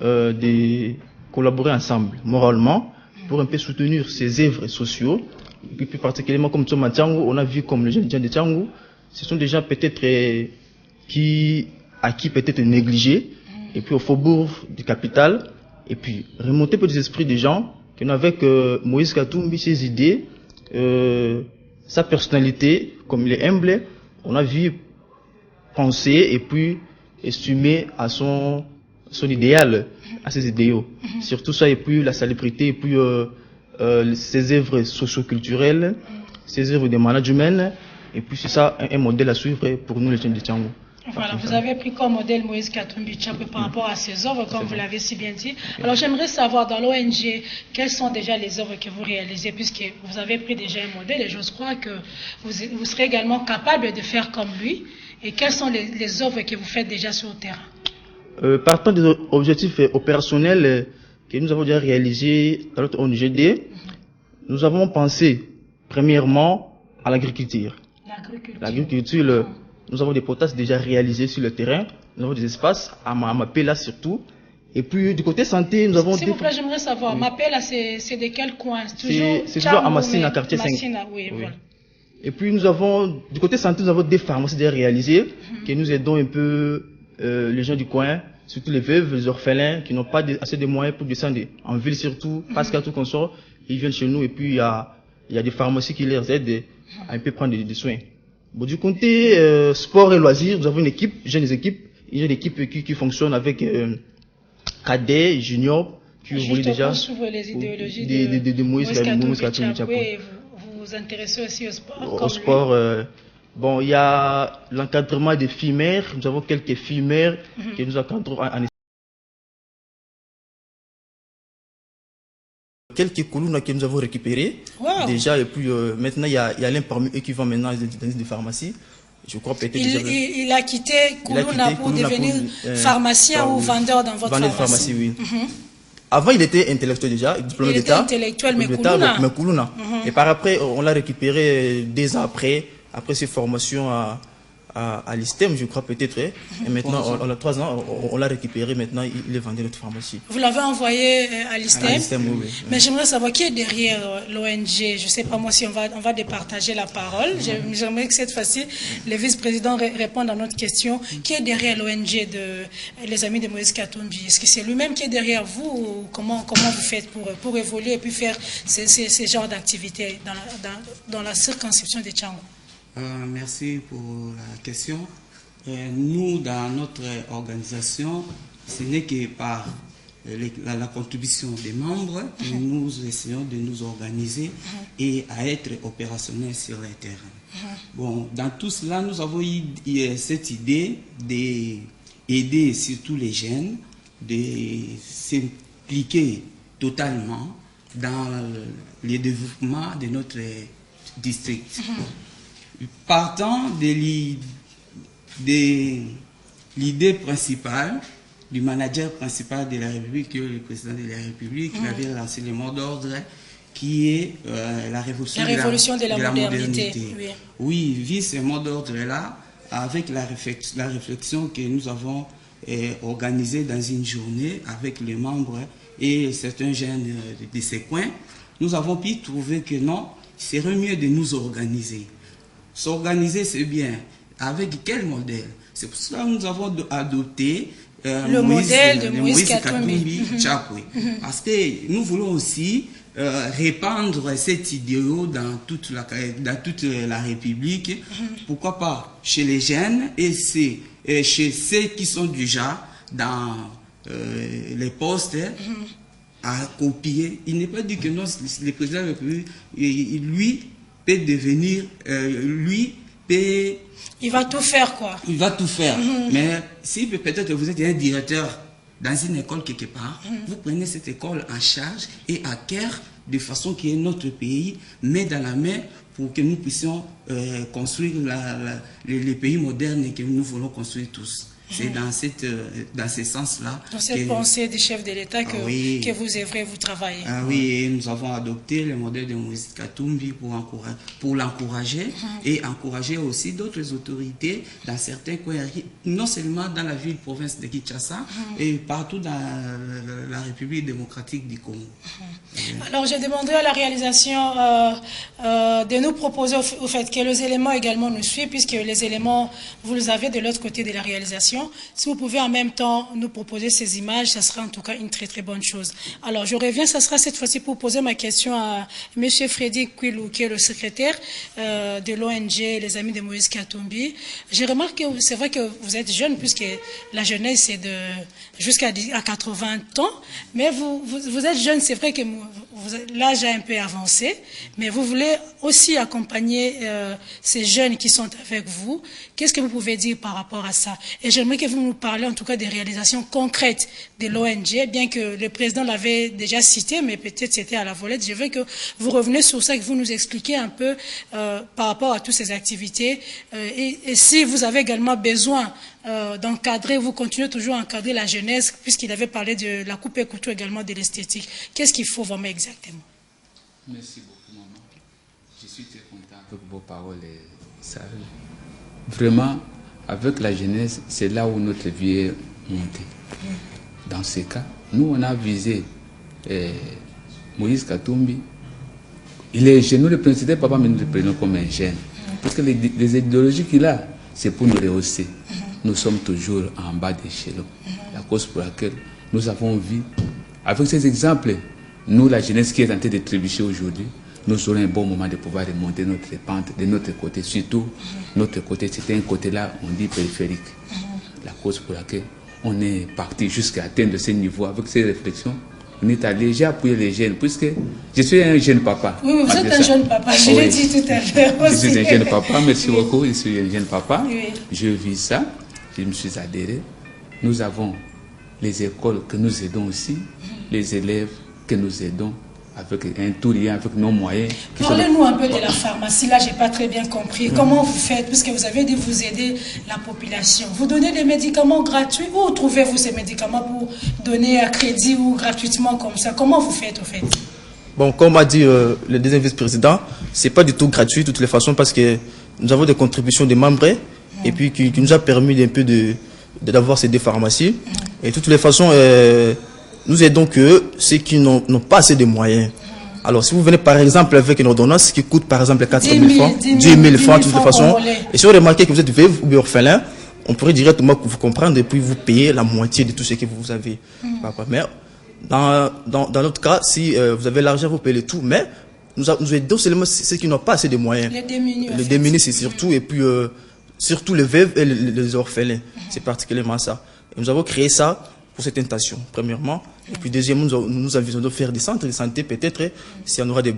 de collaborer ensemble, moralement, pour un peu soutenir ses œuvres sociaux, et puis plus particulièrement comme nous sommes à Tchangou, on a vu comme les jeunes de Tchangou, ce sont des gens peut-être qui peut-être négligés, et puis au faubourg du capital, et puis remonter peu des esprits des gens, qu'on avec Moïse Katumbi, ses idées, sa personnalité, comme il est humble, on a vu penser et puis estimer à son idéal, à ses idéaux. Surtout ça, et puis la salubrité, et puis ses œuvres socio-culturelles, ses œuvres de management, et puis c'est ça un modèle à suivre pour nous les jeunes de Tchangou. Voilà, vous avez pris comme modèle Moïse Katumbi Tchapwe par rapport à ses œuvres, comme vous l'avez si bien dit. Alors j'aimerais savoir dans l'ONG, quelles sont déjà les œuvres que vous réalisez, puisque vous avez pris déjà un modèle et j'ose croire que vous serez également capable de faire comme lui. Et quelles sont les œuvres que vous faites déjà sur le terrain? Partant des objectifs opérationnels que nous avons déjà réalisés dans notre ONGD, nous avons pensé premièrement à l'agriculture. L'agriculture, nous avons des potasses déjà réalisés sur le terrain, nous avons des espaces, à Mapela surtout. Et puis du côté santé, nous avons... S'il vous plaît, j'aimerais savoir, oui. Mapela, c'est de quel coin? C'est toujours à Massina, quartier 5. Massina, oui, oui. Voilà. Et puis nous avons, du côté santé, nous avons des pharmacies déjà réalisées, qui nous aidons un peu les gens du coin, surtout les veuves, les orphelins, qui n'ont pas assez de moyens pour descendre en ville surtout, parce qu'à tout consort, ils viennent chez nous et puis il y a des pharmacies qui les aident à un peu prendre des soins. Bon, du côté sport et loisirs, nous avons une jeune équipe qui fonctionne avec cadets, juniors, qui évoluent déjà les idéologies de Moïse Katumbi. Vous vous intéressez aussi au sport? Au sport, bon, il y a l'encadrement des filles mères. Nous avons quelques filles mères que nous encadrons en quelques colonnes que nous avons récupérées déjà, et puis maintenant il y a l'un parmi eux qui va maintenant dans des pharmacies. Je crois peut-être il a quitté Kuluna pour devenir pharmacien ou vendeur dans votre pharmacie. Oui. Avant, il était intellectuel déjà, diplômé d'État. Intellectuel, mais Kuluna. Et par après, on l'a récupéré 2 ans après ses formations à l'ISTEM, je crois peut-être. Et maintenant, on a 3 ans, on l'a récupéré. Maintenant, il est vendu notre pharmacie. Vous l'avez envoyé à l'ISTEM? Oui. Mais j'aimerais savoir qui est derrière l'ONG. Je ne sais pas moi si on va départager la parole. J'aimerais que cette fois-ci, les vice-présidents répondent à notre question. Qui est derrière l'ONG les Amis de Moïse Katumbi? Est-ce que c'est lui-même qui est derrière vous ou comment vous faites pour évoluer et puis faire ces genres d'activités dans la circonscription de Tchango? Merci pour la question. Nous, dans notre organisation, ce n'est que par la contribution des membres que nous essayons de nous organiser et à être opérationnels sur le terrain. Bon, dans tout cela, nous avons eu cette idée d'aider surtout les jeunes, de s'impliquer totalement dans le développement de notre district. Partant de l'idée principale du manager principal de la République, le président de la République, qui avait lancé le mot d'ordre qui est la révolution de la modernité. Oui, vu ce mot d'ordre-là, avec la réflexion que nous avons organisée dans une journée avec les membres et certains jeunes de ces coins, nous avons pu trouver que non, il serait mieux de nous organiser. S'organiser, c'est bien. Avec quel modèle? C'est pour cela que nous avons adopté le modèle de Moïse Katumbi. Parce que nous voulons aussi répandre cet idéal dans toute la République. Pourquoi pas chez les jeunes et chez ceux qui sont déjà dans les postes à copier. Il n'est pas dit que non, le président de la République, lui, peut devenir, il va tout faire, quoi. Il va tout faire. Mais si peut-être vous êtes un directeur dans une école quelque part, vous prenez cette école en charge et à cœur de façon que notre pays met dans la main pour que nous puissions construire les pays modernes que nous voulons construire tous. C'est dans ce sens-là. Dans cette pensée du chef de l'État que vous œuvrez, vous travaillez. Oui, et nous avons adopté le modèle de Moïse Katumbi pour l'encourager et encourager aussi d'autres autorités dans certains coins, non seulement dans la ville-province de Kinshasa, et partout dans la République démocratique du Congo. Alors, je demanderai à la réalisation de nous proposer au fait que les éléments également nous suivent, puisque les éléments, vous les avez de l'autre côté de la réalisation. Si vous pouvez en même temps nous proposer ces images, ça sera en tout cas une très très bonne chose. Alors, je reviens, ça sera cette fois-ci pour poser ma question à M. Frédéric Quilou, qui est le secrétaire de l'ONG Les Amis de Moïse Katumbi. J'ai remarqué, c'est vrai que vous êtes jeune, puisque la jeunesse c'est jusqu'à 80 ans, mais vous êtes jeune, c'est vrai que l'âge a un peu avancé, mais vous voulez aussi accompagner ces jeunes qui sont avec vous. Qu'est-ce que vous pouvez dire par rapport à ça? Et j'aimerais que vous nous parliez en tout cas des réalisations concrètes de l'ONG, bien que le président l'avait déjà cité, mais peut-être c'était à la volette. Je veux que vous reveniez sur ça, que vous nous expliquiez un peu par rapport à toutes ces activités. Et si vous avez également besoin d'encadrer, vous continuez toujours à encadrer la jeunesse, puisqu'il avait parlé de la coupe et couture également de l'esthétique. Qu'est-ce qu'il faut vraiment exactement? Merci beaucoup. Je suis très content avec vos paroles sages. Vraiment, avec la jeunesse, c'est là où notre vie est montée. Dans ce cas, nous, on a visé Moïse Katumbi. Il est jeune, nous le prenons, c'était papa, mais nous le prenons comme un jeune. Parce que les idéologies qu'il a, c'est pour nous rehausser. Nous sommes toujours en bas d'échelon. La cause pour laquelle nous avons vu, avec ces exemples, nous, la jeunesse qui est en train de trébucher aujourd'hui, nous aurons un bon moment de pouvoir remonter notre pente de notre côté. Surtout, notre côté, c'était un côté-là, on dit périphérique. La cause pour laquelle on est parti jusqu'à atteindre ce niveau avec ces réflexions. On est allé, j'ai appuyé les jeunes, puisque je suis un jeune papa. Oui, vous êtes un jeune papa, je l'ai dit tout à l'heure aussi. Je suis un jeune papa, merci beaucoup, je suis un jeune papa. Oui. Je vis ça, je me suis adhéré. Nous avons les écoles que nous aidons aussi, les élèves que nous aidons avec un tout lien, avec nos moyens. Parlez-nous un peu de la pharmacie, là, je n'ai pas très bien compris. Comment vous faites, puisque vous avez dit que vous aidez la population. Vous donnez des médicaments gratuits, où trouvez-vous ces médicaments pour donner à crédit ou gratuitement comme ça? Comment vous faites, au fait? Bon, comme a dit le deuxième vice-président, ce n'est pas du tout gratuit de toutes les façons, parce que nous avons des contributions des membres, et puis qui nous a permis un peu d'avoir ces deux pharmacies. Et de toutes les façons, nous aidons que ceux qui n'ont pas assez de moyens. Alors, si vous venez par exemple avec une ordonnance qui coûte par exemple 4 000 francs, 10 000 francs de toute façon, et si vous remarquez que vous êtes veuve ou orphelin, on pourrait directement vous comprendre et puis vous payer la moitié de tout ce que vous avez. Mais dans notre cas, si vous avez l'argent, vous payez tout, mais nous aidons seulement ceux qui n'ont pas assez de moyens. Les démunis, c'est surtout, et puis surtout les veuves et les orphelins. C'est particulièrement ça. Et nous avons créé ça pour cette intention, premièrement. Et puis deuxièmement, nous envisageons de faire des centres de santé, peut-être, si on aura des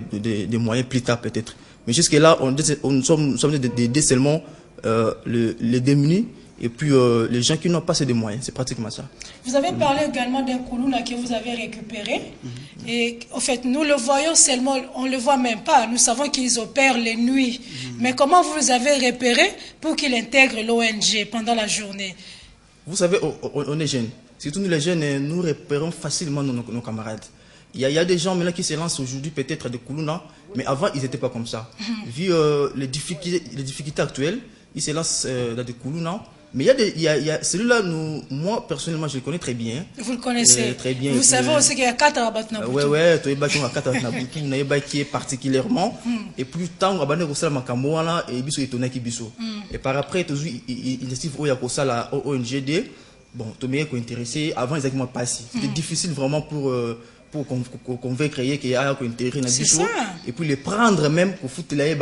moyens plus tard, peut-être. Mais jusque-là, nous sommes d'aider seulement les démunis et puis les gens qui n'ont pas assez de moyens. C'est pratiquement ça. Vous avez parlé également d'un Koulouna que vous avez récupéré. Et en fait, nous le voyons seulement, on ne le voit même pas. Nous savons qu'ils opèrent les nuits. Mais comment vous les avez repérés pour qu'ils intègrent l'ONG pendant la journée? Vous savez, on est jeunes. Surtout nous les jeunes, nous repérons facilement nos camarades. Il y a des gens maintenant qui se lancent aujourd'hui peut-être à des Koulouna, mais avant ils n'étaient pas comme ça. Vu les difficultés actuelles, ils se lancent dans des Koulouna. Mais il y a celui-là, moi personnellement je le connais très bien. Vous le connaissez très bien. Vous savez aussi qu'il y a 4 Rabat Nabutu. Oui, tu as 4 Rabat Nabutu, qui est particulièrement. Et plus tard, on va faire Makamoana et Biso et Tonaki Biso. Et par après, il estime qu'il y a la ONGD. Bon, tout le monde est intéressé. Avant, ils étaient passés. C'était difficile vraiment pour convaincre qu'il y a un intérêt dans le biso. Et puis les prendre même pour foutre le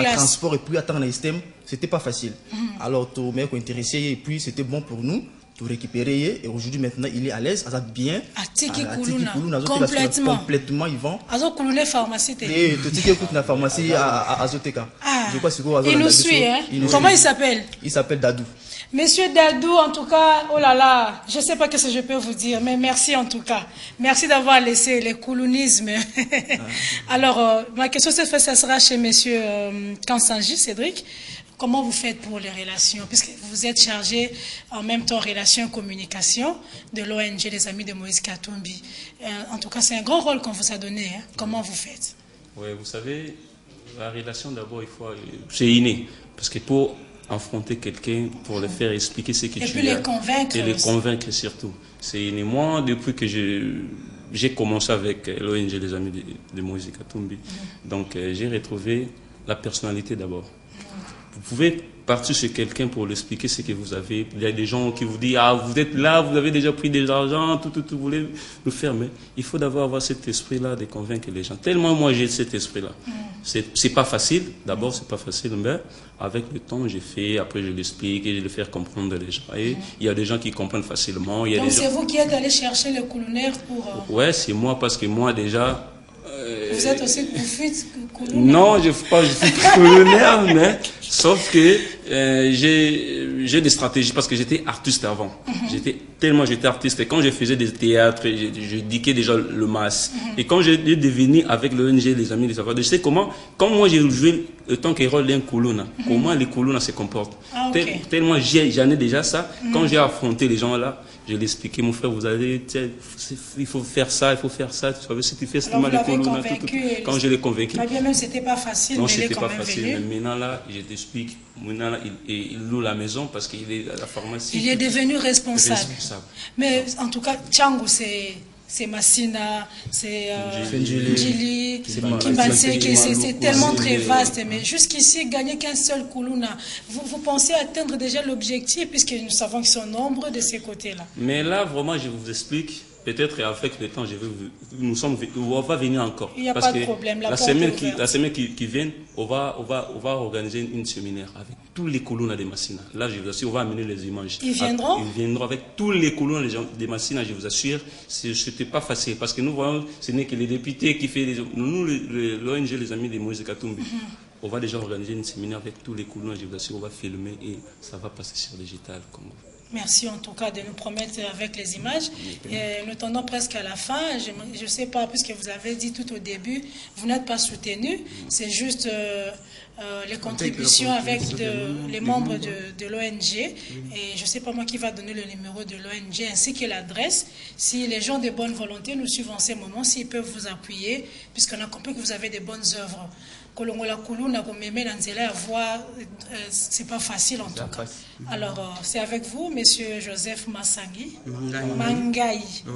transport et puis attendre le système, c'était pas facile. Alors, tout le monde est intéressé et puis c'était bon pour nous. Tout récupérer et aujourd'hui maintenant il est à l'aise, à bien. À Tiki Koulouna, complètement ils vont. Azo Koulouna pharmacie. Et tout Tiki Koulouna la pharmacie à Azoteka. Je crois c'est quoi. Il nous suit, hein. Comment il s'appelle? Il s'appelle Dadou. Monsieur Dadou, en tout cas, oh là là, je ne sais pas ce que je peux vous dire, mais merci en tout cas. Merci d'avoir laissé le koulounisme. Alors, ma question cette fois, ça sera chez monsieur Kansanji, Cédric. Comment vous faites pour les relations? Puisque vous êtes chargé en même temps relations et communication de l'ONG des Amis de Moïse Katumbi. En tout cas, c'est un grand rôle qu'on vous a donné. Hein. Comment vous faites? Oui, vous savez, la relation d'abord, c'est inné. Parce que pour affronter quelqu'un, pour le faire expliquer ce que tu as. Et puis les convaincre. Et les convaincre surtout. C'est inné. Moi, depuis que j'ai commencé avec l'ONG des Amis de Moïse Katumbi, donc j'ai retrouvé la personnalité d'abord. Vous pouvez partir chez quelqu'un pour lui expliquer ce que vous avez. Il y a des gens qui vous disent, ah, vous êtes là, vous avez déjà pris de l'argent, tout, vous voulez le faire. Mais il faut d'abord avoir cet esprit-là de convaincre les gens. Tellement moi j'ai cet esprit-là. C'est pas facile. D'abord, c'est pas facile, mais avec le temps, j'ai fait, après je l'explique et je le fais comprendre les gens. Et il y a des gens qui comprennent facilement. Il y a donc c'est vous qui êtes allé chercher le Koulounaire pour... Ouais, c'est moi, parce que moi déjà... Vous êtes aussi Koulouna? Non, je ne suis pas Koulounaire, mais Sauf que j'ai des stratégies parce que j'étais artiste avant. J'étais artiste. Et quand je faisais des théâtres, je diquais déjà le masse. Et quand j'ai devenu avec l'ONG Les Amis des Savoirs, je sais comment moi j'ai joué tant que rôle d'un Kuluna, comment les Kuluna se comportent. Tellement j'en ai déjà ça. Quand j'ai affronté les gens là, je l'ai expliqué, mon frère, il faut faire ça, il faut faire ça. Tu savais, si tu fais seulement les Kuluna, quand je l'ai convaincu. Même c'était pas facile, non, mais il est c'était quand pas même facile. venu. Mais maintenant là, je t'explique. Maintenant là, il loue la maison parce qu'il est à la pharmacie. Il est devenu responsable. Mais en tout cas, Tchango, c'est Massina, c'est Ndjili, c'est tellement très vaste. Mais jusqu'ici, gagner qu'un seul Kuluna, vous pensez atteindre déjà l'objectif, puisque nous savons qu'ils sont nombreux de ces côtés-là. Mais là, vraiment, je vous explique. Peut-être avec le temps, on va venir encore. Il n'y a pas de problème. La semaine qui vient, on va organiser une séminaire avec tous les Kuluna de Massina. Là, je vous assure, on va amener les images. Ils viendront? Ils viendront avec tous les Kuluna de Massina, je vous assure. Ce n'était pas facile parce que nous voyons, ce n'est que les députés qui font nous, l'ONG Les Amis de Moïse Katumbi. On va déjà organiser une séminaire avec tous les Kuluna, je vous assure, on va filmer et ça va passer sur digital. Merci en tout cas de nous promettre avec les images. Et nous tendons presque à la fin. Je ne sais pas, puisque vous avez dit tout au début, vous n'êtes pas soutenu. C'est juste les contributions avec les membres de l'ONG. Et je ne sais pas moi qui va donner le numéro de l'ONG ainsi que l'adresse. Si les gens de bonne volonté nous suivent en ces moments, s'ils peuvent vous appuyer, puisqu'on a compris que vous avez de bonnes œuvres. C'est pas facile en tout cas. Alors, c'est avec vous, Monsieur Joseph Massangi Mangai. Oui.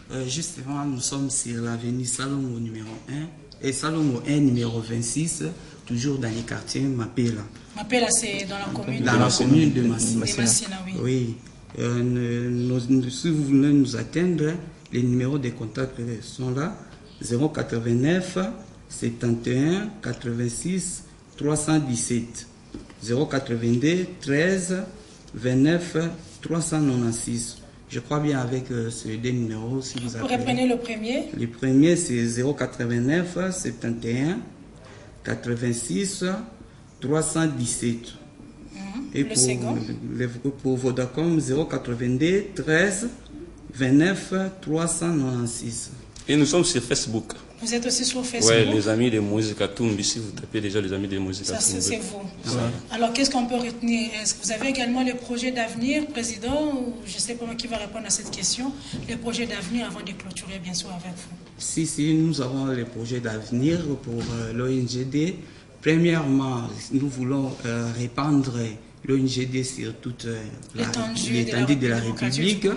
Voilà. Justement, nous sommes sur l'avenue Salomo numéro 1 et Salomo 1 numéro 26, toujours dans les quartiers Mapela. Mapela, c'est dans la commune de Massina. Oui. Si vous voulez nous atteindre, les numéros de contact sont là, 089 71 86 317 082 13 29 396. Je crois bien avec ces deux numéros. Si vous reprenez le premier. Le premier c'est 089 71 86 317. Et le second pour Vodacom 082 13 29 396. Et nous sommes sur Facebook. Vous êtes aussi sur Facebook? Oui, les Amis de Moïse Katumbi. Si vous tapez déjà les Amis de Moïse Katumbi. Ça, c'est vous. Ouais. Alors, qu'est-ce qu'on peut retenir? Est-ce que vous avez également les projets d'avenir, Président? Ou je ne sais pas qui va répondre à cette question. Les projets d'avenir avant de clôturer, bien sûr, avec vous. Si, nous avons les projets d'avenir pour l'ONGD. Premièrement, nous voulons répandre l'ONGD sur toute l'étendue de la République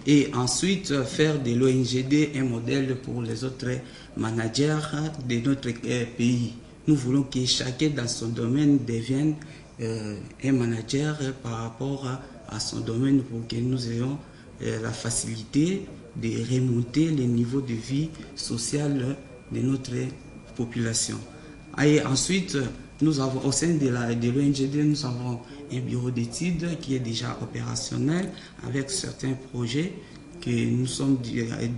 et ensuite faire de l'ONGD un modèle pour les autres managers de notre pays. Nous voulons que chacun dans son domaine devienne un manager par rapport à son domaine pour que nous ayons la facilité de remonter les niveaux de vie sociale de notre population. Et ensuite, nous avons, au sein de l'ONGD, nous avons un bureau d'études qui est déjà opérationnel avec certains projets que nous sommes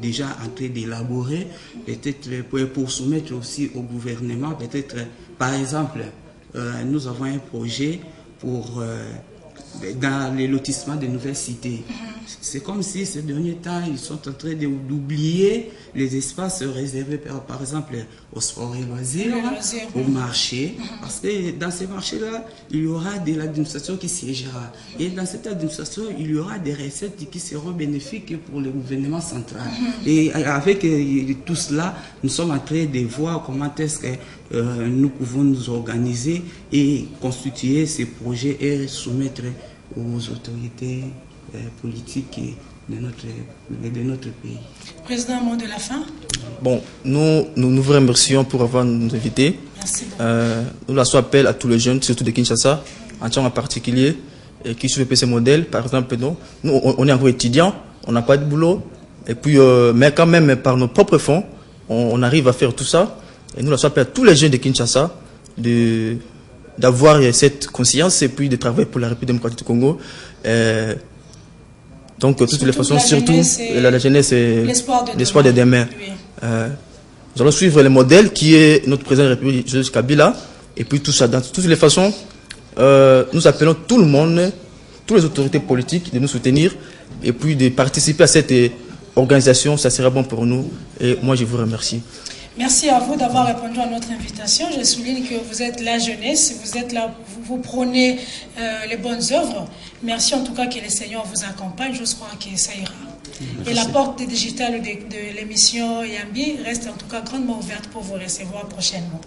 déjà en train d'élaborer, peut-être pour soumettre aussi au gouvernement. Peut-être, par exemple, nous avons un projet pour dans les lotissements de nouvelles cités. C'est comme si ces derniers temps, ils sont en train d'oublier les espaces réservés, par exemple, au sport et loisirs, au marché. Parce que dans ces marchés-là, il y aura de l'administration qui siégera. Et dans cette administration, il y aura des recettes qui seront bénéfiques pour le gouvernement central. Et avec tout cela, nous sommes en train de voir comment est-ce que nous pouvons nous organiser et constituer ces projets et soumettre aux autorités politiques de notre pays. Président, mot de la fin. Bon, nous vous remercions pour avoir nous invité. Merci beaucoup. Nous lançons appel à tous les jeunes, surtout de Kinshasa, en particulier, qui suivent ces modèles. Par exemple, nous on est encore étudiants, on n'a pas de boulot, et puis, mais quand même, par nos propres fonds, on arrive à faire tout ça. Et nous lançons appel à tous les jeunes de Kinshasa d'avoir cette conscience et puis de travailler pour la République démocratique du Congo. Donc, de toutes les façons, surtout la jeunesse et l'espoir de demain. Oui. Nous allons suivre le modèle qui est notre président de la République, Joseph Kabila, et puis tout ça. Dans toutes les façons, nous appelons tout le monde, toutes les autorités politiques de nous soutenir et puis de participer à cette organisation. Ça sera bon pour nous et moi je vous remercie. Merci à vous d'avoir répondu à notre invitation. Je souligne que vous êtes la jeunesse, vous êtes là, vous prenez les bonnes œuvres. Merci en tout cas que le Seigneur vous accompagne. Je crois que ça ira. Merci. Et la porte digitale de l'émission Yambi reste en tout cas grandement ouverte pour vous recevoir prochainement.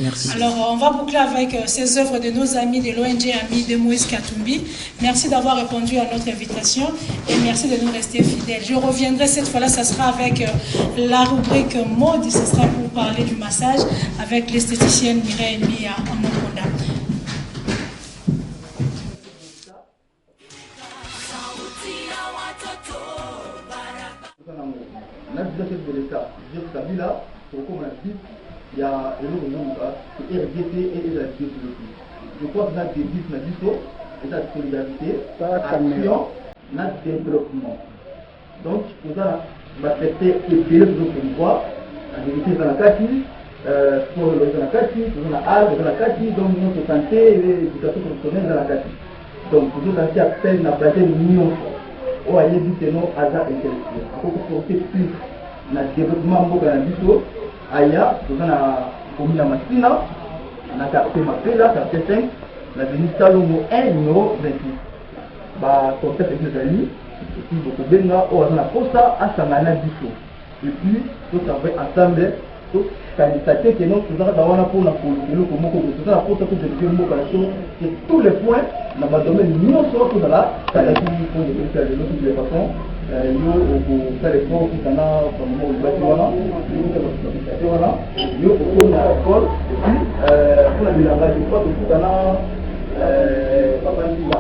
Merci. Alors, on va boucler avec ces œuvres de nos amis de l'ONG Amis de Moïse Katumbi. Merci d'avoir répondu à notre invitation et merci de nous rester fidèles. Je reviendrai cette fois-là, ça sera avec la rubrique mode, ce sera pour parler du massage avec l'esthéticienne Mireille Mia Amokonda. Il y a le nom de RDP et la développement. Je crois que notre début, notre solidarité, action, notre développement. Donc, nous allons traiter et comme quoi, la vérité dans la Kati, pour le dans la Kati, pour la art dans la Kati, donc notre santé et l'éducation professionnelle dans la Kati. Donc, nous allons faire appel à la union. Ou à l'éducation non hasard intellectuel. Pour porter plus le développement de la vie. Aya, nous avons commis la Masina, on a capté ma paix là, capté 5, on a venu Salomo 1, numéro 28. Bah, contact avec nos amis, et puis beaucoup de gens, on a posé ça à Samana Bifo. Et puis, tout travailler ensemble, tout candidater que nous faisons dans la pour la politique, nous comme nous faisons la pour tout de mot et tous les points, dans le domaine nous sommes dans la qualité pour les faire de toutes les façons. Yo au faire les cours qui sont là comme au bâtiment yo au na école et puis pour la bilan je crois que tout là papa dit là